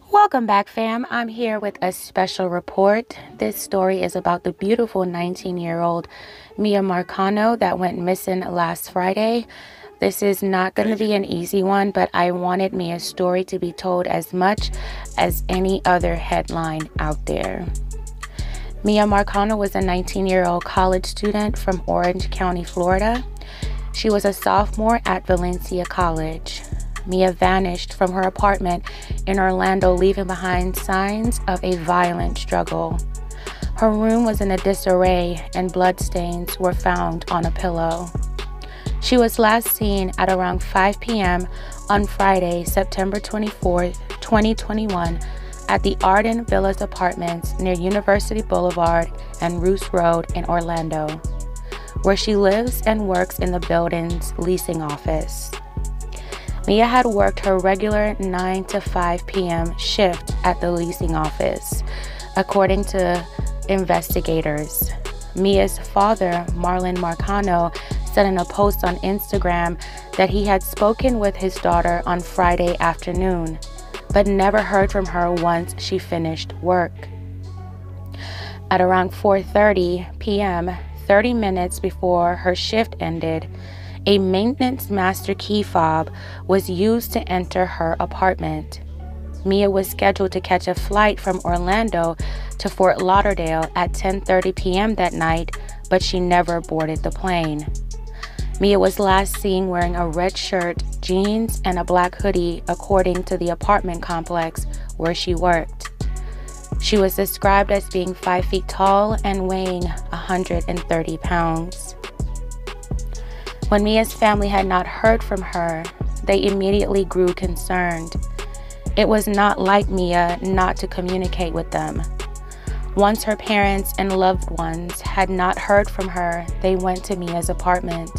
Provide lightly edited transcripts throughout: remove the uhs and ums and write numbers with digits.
Welcome back, fam. I'm here with a special report. This story is about the beautiful 19-year-old Miya Marcano that went missing last Friday. This is not going to be an easy one, but I wanted Miya's story to be told as much as any other headline out there. Miya Marcano was a 19-year-old college student from Orange County, Florida. She was a sophomore at Valencia College. Miya vanished from her apartment in Orlando, leaving behind signs of a violent struggle. Her room was in a disarray and bloodstains were found on a pillow. She was last seen at around 5 p.m. on Friday, September 24, 2021, at the Arden Villas Apartments near University Boulevard and Roos Road in Orlando, where she lives and works in the building's leasing office. Miya had worked her regular 9 to 5 p.m. shift at the leasing office, according to investigators. Miya's father, Marlon Marcano, said in a post on Instagram that he had spoken with his daughter on Friday afternoon, but never heard from her once she finished work. At around 4:30 p.m., 30 minutes before her shift ended, a maintenance master key fob was used to enter her apartment. Miya was scheduled to catch a flight from Orlando to Fort Lauderdale at 10:30 p.m. that night, but she never boarded the plane. Miya was last seen wearing a red shirt, jeans, and a black hoodie, according to the apartment complex where she worked. She was described as being 5 feet tall and weighing 130 pounds. When Miya's family had not heard from her, they immediately grew concerned. It was not like Miya not to communicate with them. Once her parents and loved ones had not heard from her, they went to Miya's apartment.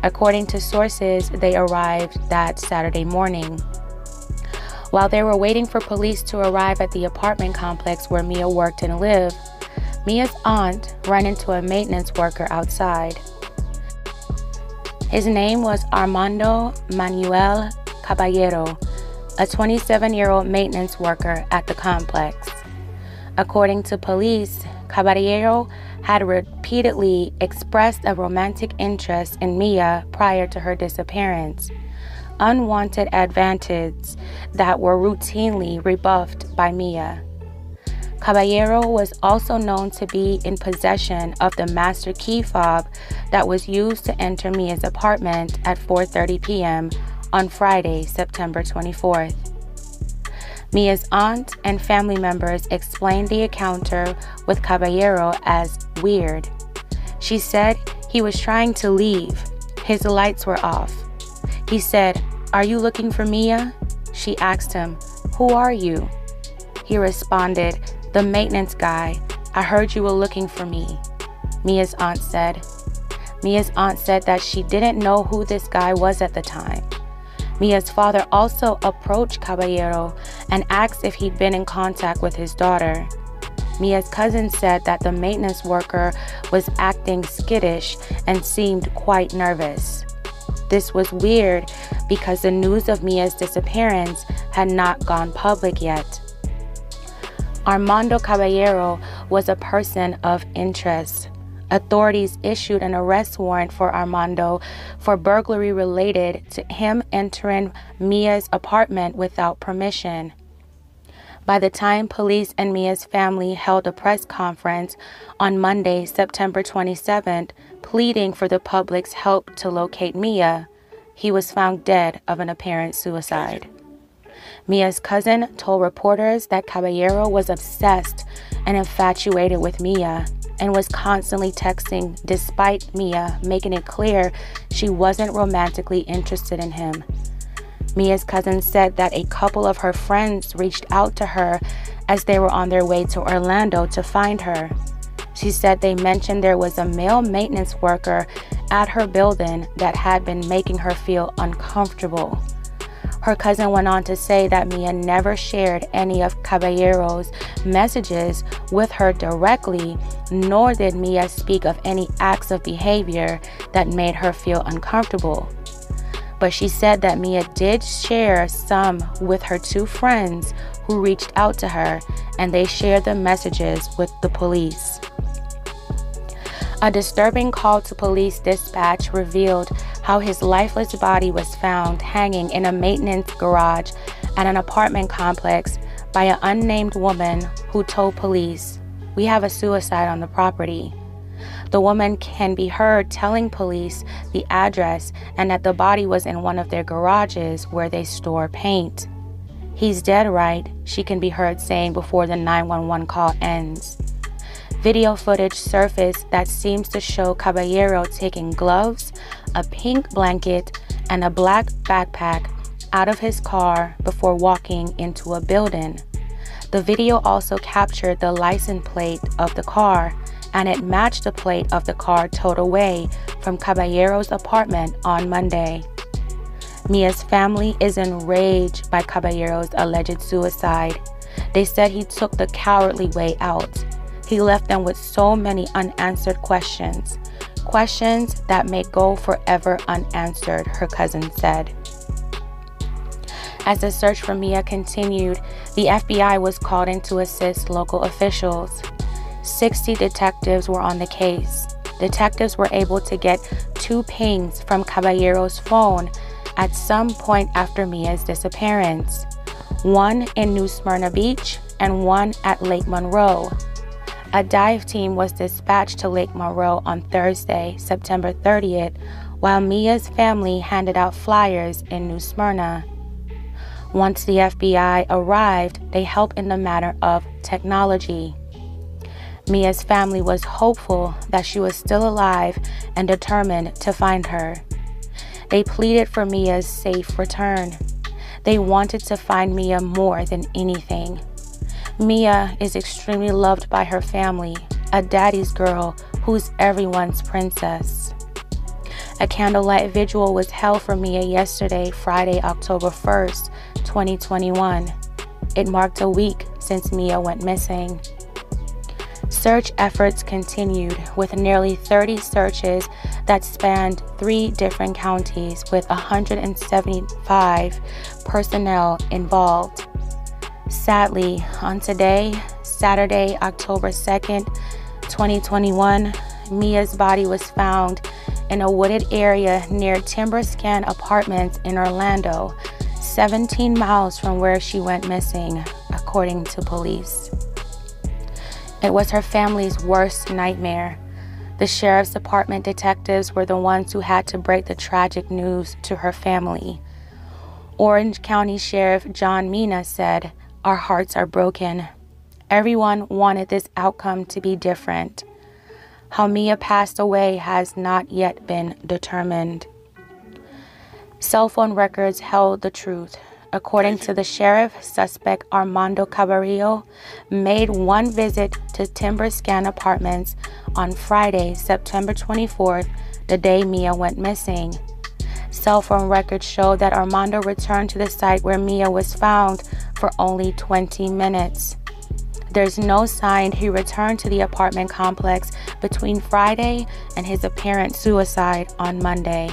According to sources, they arrived that Saturday morning. While they were waiting for police to arrive at the apartment complex where Miya worked and lived, Miya's aunt ran into a maintenance worker outside. His name was Armando Manuel Caballero, a 27-year-old maintenance worker at the complex. According to police, Caballero had repeatedly expressed a romantic interest in Miya prior to her disappearance, unwanted advances that were routinely rebuffed by Miya. Caballero was also known to be in possession of the master key fob that was used to enter Miya's apartment at 4:30 p.m. on Friday, September 24th. Miya's aunt and family members explained the encounter with Caballero as weird. She said he was trying to leave. His lights were off. He said, "Are you looking for Miya?" She asked him, "Who are you?" He responded, "The maintenance guy. I heard you were looking for me," Miya's aunt said. Miya's aunt said that she didn't know who this guy was at the time. Miya's father also approached Caballero and asked if he'd been in contact with his daughter. Miya's cousin said that the maintenance worker was acting skittish and seemed quite nervous. This was weird because the news of Miya's disappearance had not gone public yet. Armando Caballero was a person of interest. Authorities issued an arrest warrant for Armando for burglary related to him entering Miya's apartment without permission. By the time police and Miya's family held a press conference on Monday, September 27th, pleading for the public's help to locate Miya, he was found dead of an apparent suicide. Miya's cousin told reporters that Caballero was obsessed and infatuated with Miya and was constantly texting despite Miya making it clear she wasn't romantically interested in him. Miya's cousin said that a couple of her friends reached out to her as they were on their way to Orlando to find her. She said they mentioned there was a male maintenance worker at her building that had been making her feel uncomfortable. Her cousin went on to say that Miya never shared any of Caballero's messages with her directly, nor did Miya speak of any acts of behavior that made her feel uncomfortable. but she said that Miya did share some with her 2 friends who reached out to her, and they shared the messages with the police. A disturbing call to police dispatch revealed how his lifeless body was found hanging in a maintenance garage at an apartment complex by an unnamed woman who told police, "We have a suicide on the property." The woman can be heard telling police the address and that the body was in one of their garages where they store paint. "He's dead, right?" she can be heard saying before the 911 call ends. Video footage surfaced that seems to show Caballero taking gloves, a pink blanket, and a black backpack out of his car before walking into a building. The video also captured the license plate of the car, and it matched the plate of the car towed away from Caballero's apartment on Monday. Miya's family is enraged by Caballero's alleged suicide. They said he took the cowardly way out. He left them with so many unanswered questions that may go forever unanswered, her cousin said. As the search for Miya continued, the FBI was called in to assist local officials. 60 detectives were on the case. Detectives were able to get 2 pings from Caballero's phone at some point after Miya's disappearance, one in New Smyrna Beach and one at Lake Monroe. A dive team was dispatched to Lake Monroe on Thursday, September 30th, while Miya's family handed out flyers in New Smyrna. Once the FBI arrived, they helped in the matter of technology. Miya's family was hopeful that she was still alive and determined to find her. They pleaded for Miya's safe return. They wanted to find Miya more than anything. Miya is extremely loved by her family, a daddy's girl who's everyone's princess. A candlelight vigil was held for Miya yesterday, Friday, October 1st, 2021. It marked a week since Miya went missing. Search efforts continued with nearly 30 searches that spanned 3 different counties with 175 personnel involved. Sadly, on today, Saturday, October 2nd, 2021, Miya's body was found in a wooded area near Timberscan Apartments in Orlando, 17 miles from where she went missing, according to police. It was her family's worst nightmare. The sheriff's department detectives were the ones who had to break the tragic news to her family. Orange County Sheriff John Mina said, "Our hearts are broken. Everyone wanted this outcome to be different. How Miya passed away has not yet been determined." Cell phone records held the truth. According to the sheriff, suspect Armando Caballero made one visit to Timberscan Apartments on Friday, September 24th, the day Miya went missing. Cell phone records show that Armando returned to the site where Miya was found for only 20 minutes. There's no sign he returned to the apartment complex between Friday and his apparent suicide on Monday.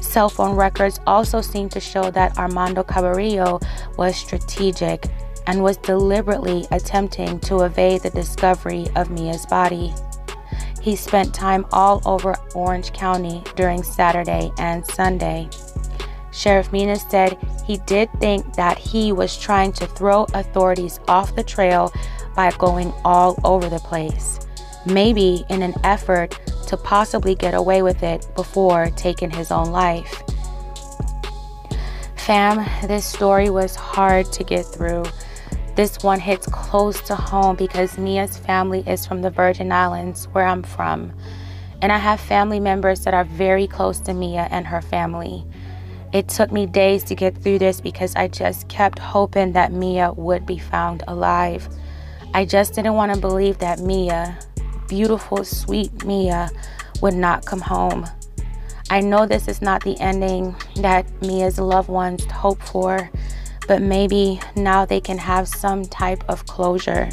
Cell phone records also seem to show that Armando Caballero was strategic and was deliberately attempting to evade the discovery of Miya's body. He spent time all over Orange County during Saturday and Sunday. Sheriff Mina said he did think that he was trying to throw authorities off the trail by going all over the place, maybe in an effort to possibly get away with it before taking his own life. Fam, this story was hard to get through. This one hits close to home because Miya's family is from the Virgin Islands, where I'm from. And I have family members that are very close to Miya and her family. It took me days to get through this because I just kept hoping that Miya would be found alive. I just didn't want to believe that Miya, beautiful, sweet Miya, would not come home. I know this is not the ending that Miya's loved ones hope for, but maybe now they can have some type of closure.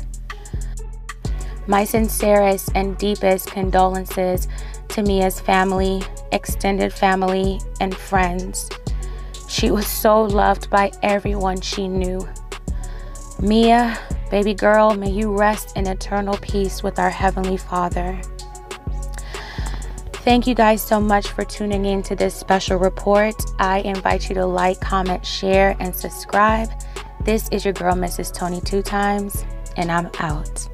My sincerest and deepest condolences to Miya's family extended family, and friends. She was so loved by everyone she knew. Miya, baby girl, may you rest in eternal peace with our Heavenly Father. Thank you guys so much for tuning in to this special report. I invite you to like, comment, share, and subscribe. This is your girl, Mrs. Tony 2 Times, and I'm out.